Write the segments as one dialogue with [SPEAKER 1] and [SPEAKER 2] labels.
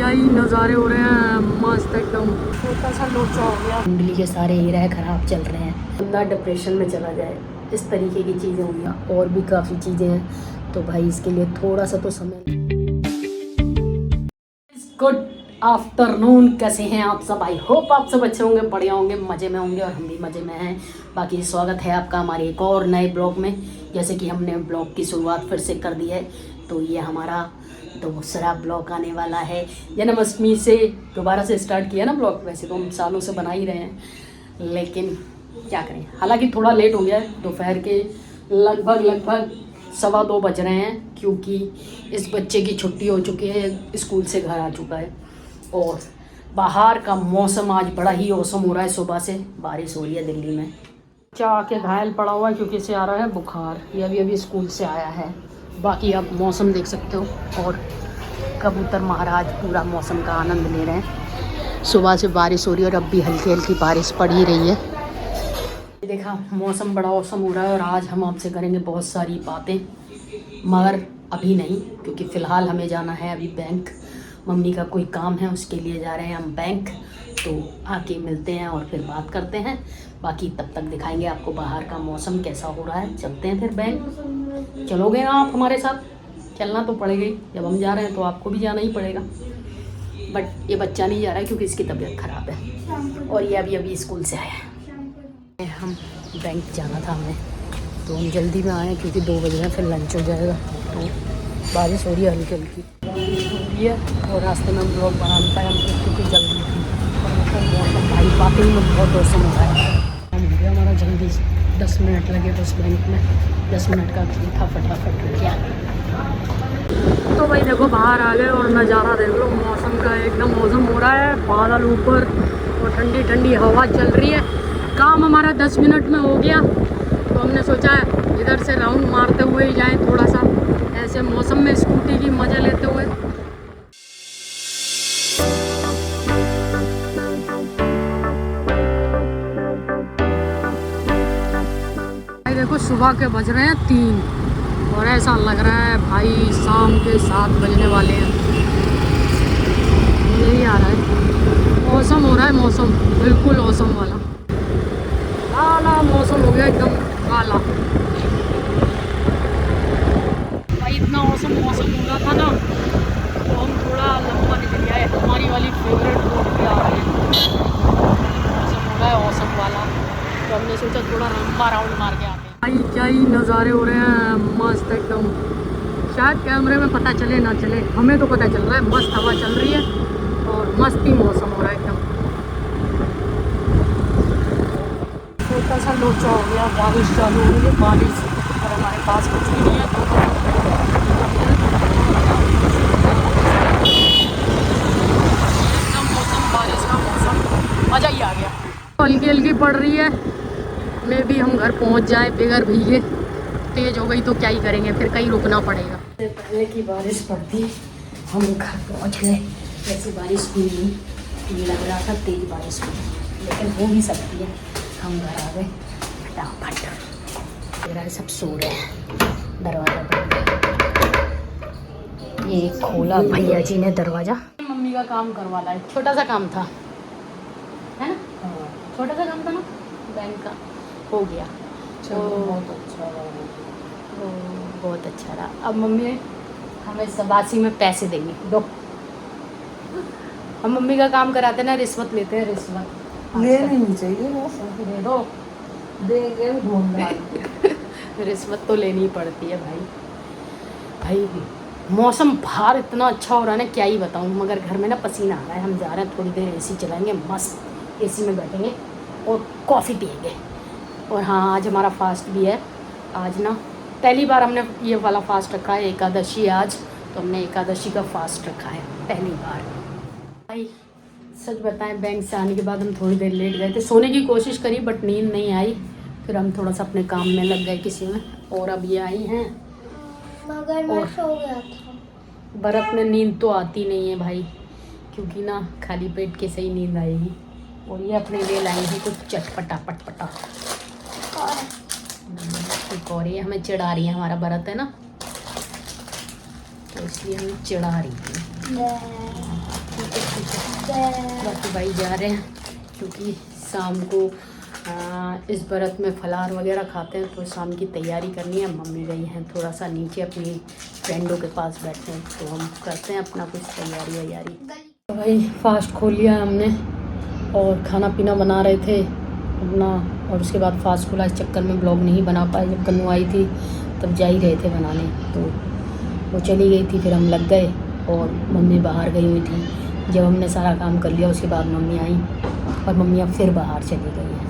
[SPEAKER 1] क्या ही नज़ारे हो रहे हैं, मस्त एकदम। छोटा सा लोचा हो गया, कुंडली के सारे एरिया खराब चल रहे हैं, बंदा डिप्रेशन में चला जाए, इस तरीके की चीज़ें हुई। और भी काफ़ी चीज़ें हैं, तो भाई इसके लिए थोड़ा सा तो समय। गुड आफ्टरनून, कैसे हैं आप सब? आई होप आप सब अच्छे होंगे, बढ़िया होंगे, मज़े में होंगे और हम भी मज़े में हैं। बाकी स्वागत है आपका हमारे एक और नए ब्लॉग में। जैसे कि हमने ब्लॉग की शुरुआत फिर से कर दी है, तो ये हमारा दूसरा ब्लॉग आने वाला है। जन्माष्टमी से दोबारा से स्टार्ट किया ना ब्लॉग। वैसे तो हम सालों से बना ही रहे हैं, लेकिन क्या करें, हालांकि थोड़ा लेट हो गया है। दोपहर के लगभग 1:15 बज रहे हैं, क्योंकि इस बच्चे की छुट्टी हो चुकी है, स्कूल से घर आ चुका है। और बाहर का मौसम आज बड़ा ही औसम हो रहा है। सुबह से बारिश हो रही है दिल्ली में। बच्चा आके घायल पड़ा हुआ है क्योंकि इसे आ रहा है बुखार। ये अभी स्कूल से आया है। बाकी आप मौसम देख सकते हो, और कबूतर महाराज पूरा मौसम का आनंद ले रहे हैं। सुबह से बारिश हो रही है और अब भी हल्की हल्की बारिश पड़ ही रही है। देखा, मौसम बड़ा औसम हो रहा है और आज हम आपसे करेंगे बहुत सारी बातें, मगर अभी नहीं, क्योंकि फ़िलहाल हमें जाना है अभी बैंक। मम्मी का कोई काम है, उसके लिए जा रहे हैं हम बैंक। तो आके मिलते हैं और फिर बात करते हैं। बाकी तब तक दिखाएंगे आपको बाहर का मौसम कैसा हो रहा है। चलते हैं फिर बैंक। चलोगे ना आप हमारे साथ? चलना तो पड़ेगा ही, जब हम जा रहे हैं तो आपको भी जाना ही पड़ेगा। बट ये बच्चा नहीं जा रहा है क्योंकि इसकी तबीयत ख़राब है, और ये अभी स्कूल से आया है। हम बैंक जाना था हमें, तो हम जल्दी में आए क्योंकि 2 बज रहे हैं, फिर लंच हो जाएगा। तो बारिश हो रही है, हल्की हल्की हो रही है, और रास्ते में हम ब्लॉग बना नहीं पाए हम, क्योंकि जल्दी थी। और मौसम भाई वाकई में बहुत मौसम हो रहा है। हम हो गया हमारा जल्दी, 10 मिनट लगे बस बैंक में। 10 मिनट का था, फटाफट हो गया। तो भाई देखो, बाहर आ गए और नज़ारा देख लो मौसम का। एकदम मौसम हो रहा है, बादल ऊपर और ठंडी ठंडी हवा चल रही है। काम हमारा 10 मिनट में हो गया, तो हमने सोचा है इधर से राउंड मारते हुए ही जाएं, थोड़ा सा ऐसे मौसम में स्कूटी की मज़ा लेते हुए। भाई देखो, सुबह के बज रहे हैं 3, और ऐसा लग रहा है भाई शाम के 7 बजने वाले हैं। यही आ रहा है, मौसम हो रहा है, मौसम बिल्कुल मौसम वाला काला मौसम हो गया, एकदम काला। भाई इतना मौसम हो रहा था ना, तो हम थोड़ा लंबा निकल गया है। हमारी वाली फेवरेट रोड पे आ रहे हैं, मौसम हो रहा है मौसम वाला, तो हमने सोचा थोड़ा लंबा राउंड मार के आते हैं। भाई क्या ही नज़ारे हो रहे हैं, मस्त एकदम। शायद कैमरे में पता चले ना चले, हमें तो पता चल रहा है। मस्त हवा चल रही है और मस्त ही मौसम हो रहा है एकदम। छोटा सा लोचा हो गया, बारिश चालू हो गई। बारिश और हमारे पास कुछ भी नहीं है, तो एकदम मौसम बारिश का मौसम, मज़ा ही आ गया। हल्की हल्की पड़ रही है, मे भी हम घर पहुंच जाए बगैर भीगे। तेज़ हो गई तो क्या ही करेंगे, फिर कहीं रुकना पड़ेगा। पहले की बारिश पड़ती, हम घर पहुंच गए। वैसे बारिश हुई नहीं, ये लग रहा था तेज़ बारिश हुई, लेकिन हो भी सकती है। हम घर आ गए फटाफट। तेरा सब सो रहे हैं, दरवाज़ा बंद। ये खोला भैया जी ने दरवाज़ा। मम्मी का काम करवा ला है, छोटा सा काम था, है ना? छोटा सा काम था ना, बैंक का हो गया। तो बहुत अच्छा रहा। अब मम्मी हमें सबासी में पैसे देंगे, दो। हम मम्मी का काम कराते ना, रिश्वत लेते हैं, रिश्वत
[SPEAKER 2] ले नहीं चाहिए,
[SPEAKER 1] दे दो,
[SPEAKER 2] देंगे ढूंढना।
[SPEAKER 1] रिश्वत तो लेनी पड़ती है भाई। भाई मौसम बाहर इतना अच्छा हो रहा है ना, क्या ही बताऊँ, मगर घर में ना पसीना आ रहा है। हम जा रहे हैं, थोड़ी देर एसी चलाएंगे, मस्त एसी में बैठेंगे और कॉफ़ी पिएंगे। और हाँ, आज हमारा फास्ट भी है। आज ना पहली बार हमने ये वाला फास्ट रखा है, एकादशी आज, तो हमने एकादशी का फास्ट रखा है पहली बार। भाई सच बताएं, बैंक से आने के बाद हम थोड़ी देर लेट गए थे, सोने की कोशिश करी बट नींद नहीं आई। फिर हम थोड़ा सा अपने काम में लग गए किसी में, और अब ये आई हैं।
[SPEAKER 2] मगर मैं सो गया था।
[SPEAKER 1] बर्फ़ में नींद तो आती नहीं है भाई, क्योंकि ना खाली पेट के सही नींद आएगी। और ये अपने लिए लाई है कुछ चटपटा पटपटा। और ये हमें चिढ़ा रही है, हमारा व्रत है ना, तो इसलिए हमें चिढ़ा रही है। ठीक है। बाकी भाई जा रहे हैं क्योंकि शाम को इस व्रत में फलाहार वगैरह खाते हैं, तो शाम की तैयारी करनी है। मम्मी गई हैं थोड़ा सा नीचे अपनी फ्रेंडों के पास बैठे हैं, तो हम करते हैं अपना कुछ तैयारी वैयारी। तो भाई फास्ट खोल लिया है हमने और खाना पीना बना रहे थे अपना, और उसके बाद फास्ट खोला। इस चक्कर में ब्लॉग नहीं बना पाए। जब कन्नू आई थी तब जा ही रहे थे बनाने, तो वो चली गई थी, फिर हम लग गए और मम्मी बाहर गई हुई थी। जब हमने सारा काम कर लिया उसके बाद मम्मी आई और मम्मी अब फिर बाहर चली गई हैं।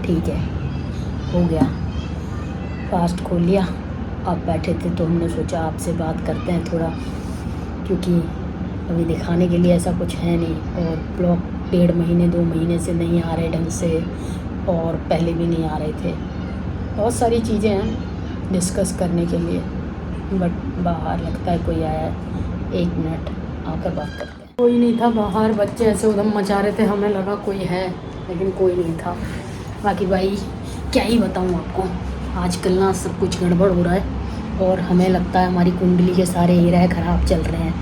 [SPEAKER 1] ठीक है, हो गया, फास्ट खोल लिया। आप बैठे थे तो हमने सोचा आपसे बात करते हैं थोड़ा, क्योंकि अभी दिखाने के लिए ऐसा कुछ है नहीं, और ब्लॉग 1.5 महीने 2 महीने से नहीं आ रहे ढंग से, और पहले भी नहीं आ रहे थे। बहुत सारी चीज़ें हैं डिस्कस करने के लिए, बट बाहर लगता है कोई आया है। 1 मिनट आकर बात करते हैं। कोई नहीं था बाहर, बच्चे ऐसे उधम मचा रहे थे, हमें लगा कोई है लेकिन कोई नहीं था। बाकी भाई क्या ही बताऊँ आपको, आजकल ना सब कुछ गड़बड़ हो रहा है और हमें लगता है हमारी कुंडली के सारे एरिया ख़राब चल रहे हैं।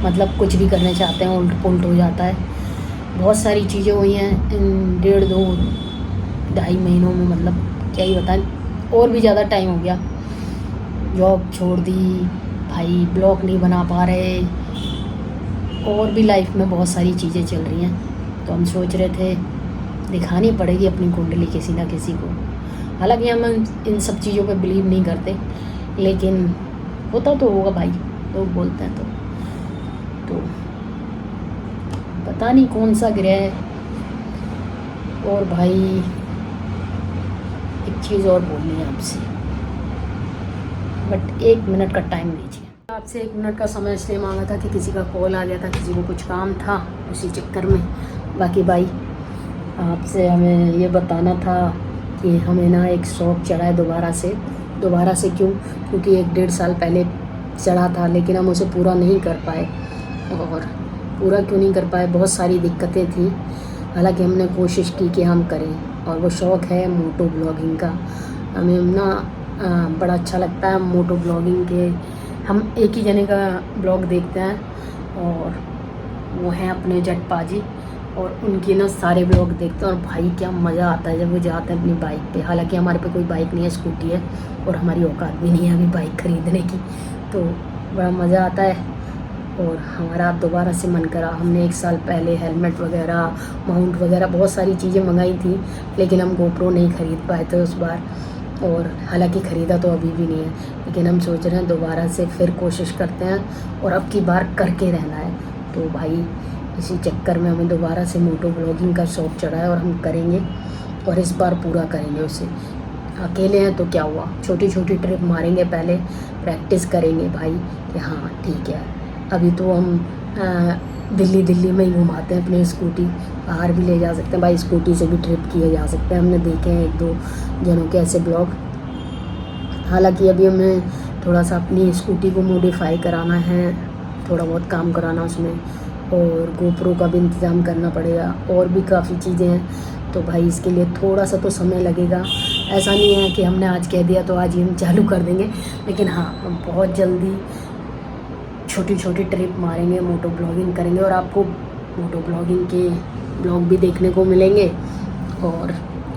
[SPEAKER 1] मतलब कुछ भी करने चाहते हैं उल्ट पुल्ट हो जाता है। बहुत सारी चीज़ें हुई हैं इन 1.5-2-2.5 महीनों में, मतलब क्या ही बताएं, और भी ज़्यादा टाइम हो गया। जॉब छोड़ दी भाई, ब्लॉग नहीं बना पा रहे, और भी लाइफ में बहुत सारी चीज़ें चल रही हैं। तो हम सोच रहे थे दिखानी पड़ेगी अपनी कुंडली किसी ना किसी को। हालांकि हम इन सब चीज़ों पे बिलीव नहीं करते, लेकिन होता तो होगा भाई, लोग बोलते हैं तो पता नहीं कौन सा ग्रह है। और भाई एक चीज़ और बोलनी है आपसे, बट 1 मिनट का टाइम दीजिए। आपसे 1 मिनट का समय इसलिए मांगा था कि किसी का कॉल आ गया था, किसी को कुछ काम था, उसी चक्कर में। बाकी भाई आपसे हमें ये बताना था कि हमें ना एक शौक़ चढ़ा है दोबारा से क्यों? क्योंकि 1-1.5 साल पहले चढ़ा था, लेकिन हम उसे पूरा नहीं कर पाए। और पूरा क्यों नहीं कर पाए? बहुत सारी दिक्कतें थी। हालांकि हमने कोशिश की कि हम करें, और वो शौक़ है मोटो ब्लॉगिंग का। हमें ना बड़ा अच्छा लगता है मोटो ब्लॉगिंग के। हम एक ही जने का ब्लॉग देखते हैं और वो हैं अपने जट पाजी, और उनके ना सारे ब्लॉग देखते हैं। और भाई क्या मज़ा आता है जब वो जाते हैं अपनी बाइक पे। हालांकि हमारे पे कोई बाइक नहीं है, स्कूटी है, और हमारी औकात भी नहीं है अभी बाइक ख़रीदने की, तो बड़ा मज़ा आता है। और हमारा दोबारा से मन करा। हमने 1 साल पहले हेलमेट वगैरह, माउंट वगैरह बहुत सारी चीज़ें मंगाई थी, लेकिन हम गोप्रो नहीं ख़रीद पाए थे उस बार। और हालांकि ख़रीदा तो अभी भी नहीं है, लेकिन हम सोच रहे हैं दोबारा से फिर कोशिश करते हैं, और अब की बार करके रहना है। तो भाई इसी चक्कर में हमें दोबारा से मोटो ब्लॉगिंग का शौक़ चढ़ा है, और हम करेंगे, और इस बार पूरा करेंगे उसे। अकेले हैं तो क्या हुआ, छोटी छोटी ट्रिप मारेंगे, पहले प्रैक्टिस करेंगे भाई कि हाँ ठीक है। अभी तो हम दिल्ली में ही घुमाते हैं अपनी स्कूटी, बाहर भी ले जा सकते हैं भाई, स्कूटी से भी ट्रिप किए जा सकते हैं। हमने देखे हैं 1-2 जनों के ऐसे ब्लॉग। हालांकि अभी हमें थोड़ा सा अपनी स्कूटी को मॉडिफाई कराना है, थोड़ा बहुत काम कराना उसमें, और गोप्रो का भी इंतज़ाम करना पड़ेगा, और भी काफ़ी चीज़ें हैं। तो भाई इसके लिए थोड़ा सा तो समय लगेगा। ऐसा नहीं है कि हमने आज कह दिया तो आज ही हम चालू कर देंगे, लेकिन हाँ हम बहुत जल्दी छोटी छोटी ट्रिप मारेंगे, मोटो ब्लॉगिंग करेंगे, और आपको मोटो ब्लॉगिंग के ब्लॉग भी देखने को मिलेंगे। और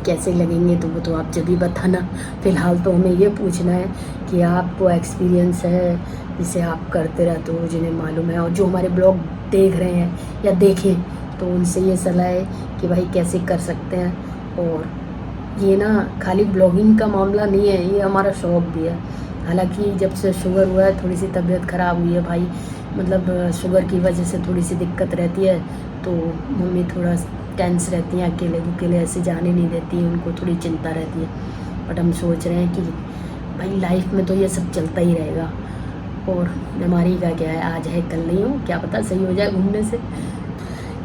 [SPEAKER 1] कैसे लगेंगे तो वो तो आप जब भी बताना। फ़िलहाल तो हमें ये पूछना है कि आपको एक्सपीरियंस है जिसे आप करते रहते हो, जिन्हें मालूम है, और जो हमारे ब्लॉग देख रहे हैं या देखें, तो उनसे ये सलाह है कि भाई कैसे कर सकते हैं। और ये ना खाली ब्लॉगिंग का मामला नहीं है, ये हमारा शौक़ भी है। हालांकि जब से शुगर हुआ है थोड़ी सी तबीयत ख़राब हुई है भाई, मतलब शुगर की वजह से थोड़ी सी दिक्कत रहती है, तो मम्मी थोड़ा टेंस रहती हैं, अकेले ऐसे जाने नहीं देती हैं, उनको थोड़ी चिंता रहती है। बट हम सोच रहे हैं कि भाई लाइफ में तो ये सब चलता ही रहेगा, और बीमारी का क्या है, आज है कल नहीं हो, क्या पता सही हो जाए घूमने से।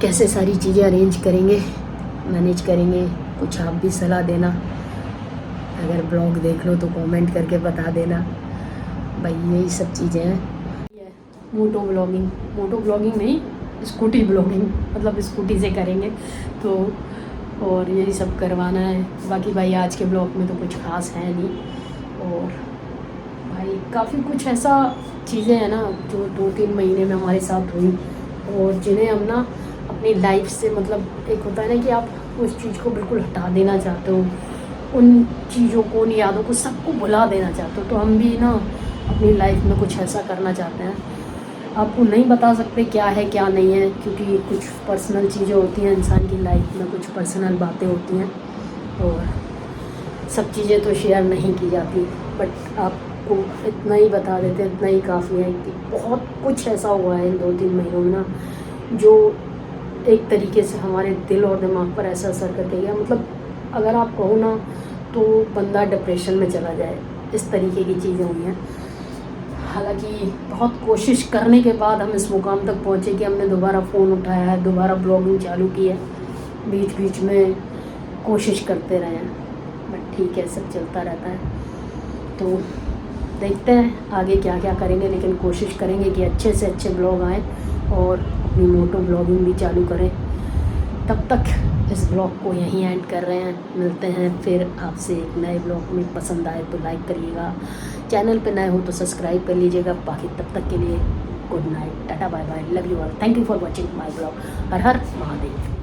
[SPEAKER 1] कैसे सारी चीज़ें अरेंज करेंगे, मैनेज करेंगे, कुछ आप भी सलाह देना। अगर ब्लॉग देख लो तो कमेंट करके बता देना। भाई यही सब चीज़ें हैं। मोटो ब्लॉगिंग नहीं, स्कूटी ब्लॉगिंग, मतलब स्कूटी से करेंगे तो, और यही सब करवाना है। बाकी भाई आज के ब्लॉग में तो कुछ खास है नहीं, और भाई काफ़ी कुछ ऐसा चीज़ें हैं ना जो 2-3 महीने में हमारे साथ हुई, और जिन्हें हम ना अपनी लाइफ से मतलब एक होता है ना कि आप उस चीज़ को बिल्कुल हटा देना चाहते हो, उन चीज़ों को, उन यादों को, सबको भुला देना चाहते हो। तो हम भी ना अपनी लाइफ में कुछ ऐसा करना चाहते हैं। आपको नहीं बता सकते क्या है क्या नहीं है, क्योंकि कुछ पर्सनल चीज़ें होती हैं इंसान की लाइफ में, कुछ पर्सनल बातें होती हैं और सब चीज़ें तो शेयर नहीं की जाती। बट आपको इतना ही बता देते हैं, इतना ही काफ़ी है कि बहुत कुछ ऐसा हुआ है इन 2-3 महीनों में ना, जो एक तरीके से हमारे दिल और दिमाग पर ऐसा असर करके गया। मतलब अगर आप कहो ना तो बंदा डिप्रेशन में चला जाए, इस तरीके की चीज़ें हुई हैं। हालांकि बहुत कोशिश करने के बाद हम इस मुकाम तक पहुँचे कि हमने दोबारा फ़ोन उठाया है, दोबारा ब्लॉगिंग चालू की है। बीच बीच में कोशिश करते रहे हैं, बट ठीक है, सब चलता रहता है। तो देखते हैं आगे क्या क्या करेंगे, लेकिन कोशिश करेंगे कि अच्छे से अच्छे ब्लॉग आएँ और अपनी मोटो ब्लॉगिंग भी चालू करें। तब तक इस ब्लॉग को यहीं एंड कर रहे हैं। मिलते हैं फिर आपसे एक नए ब्लॉग में। पसंद आए तो लाइक करिएगा, चैनल पे नए हो तो सब्सक्राइब कर लीजिएगा। बाकी तब तक के लिए good night, tata bye bye, love you all, thank you for watching my blog. Har Har Mahadev.